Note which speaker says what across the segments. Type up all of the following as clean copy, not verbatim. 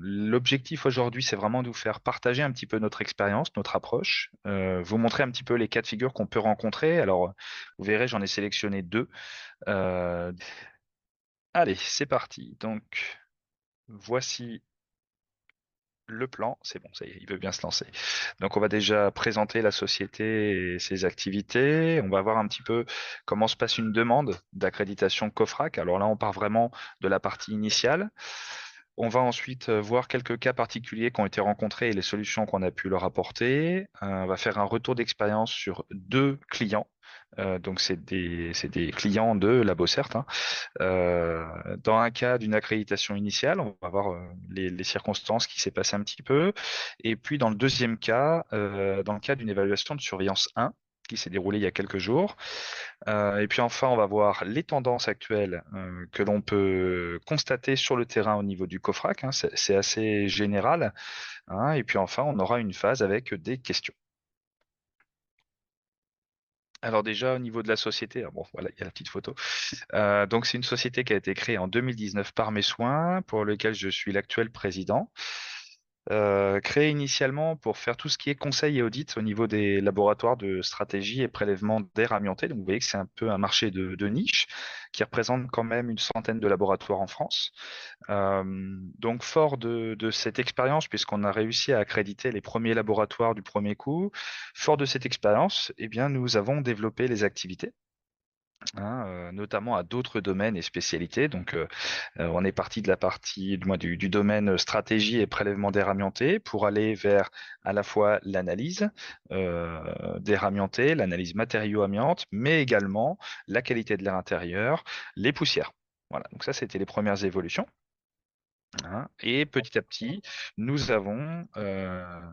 Speaker 1: l'objectif aujourd'hui, c'est vraiment de vous faire partager un petit peu notre expérience, notre approche, vous montrer un petit peu les cas de figure qu'on peut rencontrer. Alors, vous verrez, j'en ai sélectionné deux. Euh, Allez, c'est parti. Donc, voici le plan. C'est bon, ça y est, il veut bien se lancer. Donc, on va déjà présenter la société et ses activités. On va voir un petit peu comment se passe une demande d'accréditation COFRAC. Alors là, on part vraiment de la partie initiale. On va ensuite voir quelques cas particuliers qui ont été rencontrés et les solutions qu'on a pu leur apporter. On va faire un retour d'expérience sur deux clients. Donc, c'est des clients de Labocert, hein. Dans un cas d'une accréditation initiale, on va voir les circonstances qui s'est passé un petit peu. Et puis, dans le deuxième cas, dans le cas d'une évaluation de surveillance 1, qui s'est déroulée il y a quelques jours. Et puis enfin, on va voir les tendances actuelles que l'on peut constater sur le terrain au niveau du COFRAC, hein. C'est assez général, hein. Et puis enfin, on aura une phase avec des questions. Alors déjà, au niveau de la société, bon, voilà, il y a la petite photo. Donc c'est une société qui a été créée en 2019 par mes soins, pour lequel je suis l'actuel président. Créé initialement pour faire tout ce qui est conseil et audit au niveau des laboratoires de stratégie et prélèvement d'air amianté. Donc vous voyez que c'est un peu un marché de niche qui représente quand même une centaine de laboratoires en France. Euh, donc fort de cette expérience, puisqu'on a réussi à accréditer les premiers laboratoires du premier coup, fort de cette expérience, eh bien, nous avons développé les activités, hein, notamment à d'autres domaines et spécialités. Donc, on est parti de la partie du domaine stratégie et prélèvement d'air amianté pour aller vers à la fois l'analyse d'air amianté, l'analyse matériaux amiantes, mais également la qualité de l'air intérieur, les poussières. Voilà, donc ça, c'était les premières évolutions, hein. Et petit à petit, nous avons, ah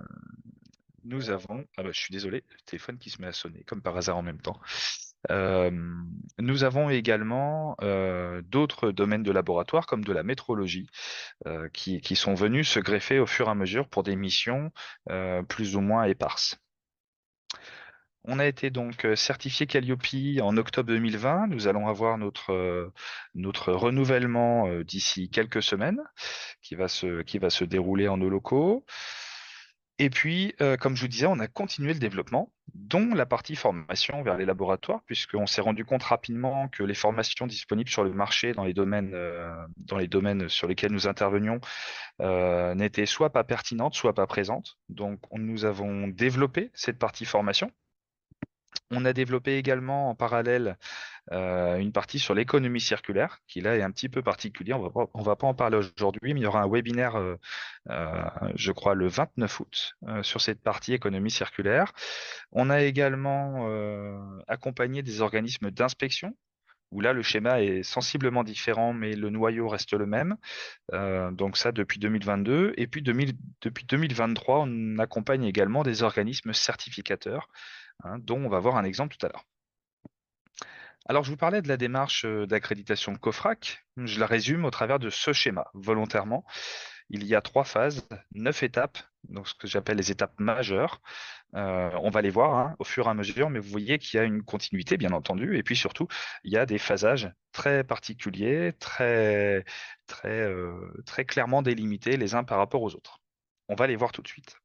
Speaker 1: bah, je suis désolé, le téléphone qui se met à sonner, comme par hasard en même temps. Euh, Nous avons également d'autres domaines de laboratoire, comme de la métrologie, qui sont venus se greffer au fur et à mesure pour des missions plus ou moins éparses. On a été donc certifié Calliope en octobre 2020. Nous allons avoir notre renouvellement d'ici quelques semaines qui va se dérouler en nos locaux. Et puis, comme je vous disais, on a continué le développement, dont la partie formation vers les laboratoires, puisqu'on s'est rendu compte rapidement que les formations disponibles sur le marché dans les domaines sur lesquels nous intervenions n'étaient soit pas pertinentes, soit pas présentes. Donc, nous avons développé cette partie formation. On a développé également en parallèle une partie sur l'économie circulaire, qui là est un petit peu particulier. On va pas en parler aujourd'hui, mais il y aura un webinaire, euh, je crois, le 29 août sur cette partie économie circulaire. On a également accompagné des organismes d'inspection, où là, le schéma est sensiblement différent, mais le noyau reste le même. Donc ça, depuis 2022. Et puis depuis 2023, on accompagne également des organismes certificateurs, hein, dont on va voir un exemple tout à l'heure. Alors, je vous parlais de la démarche d'accréditation COFRAC. Je la résume au travers de ce schéma, volontairement. Il y a trois phases, 9 étapes, donc ce que j'appelle les étapes majeures. On va les voir, hein, au fur et à mesure, mais vous voyez qu'il y a une continuité, bien entendu, et puis surtout, il y a des phasages très particuliers, très, très, très clairement délimités les uns par rapport aux autres. On va les voir tout de suite.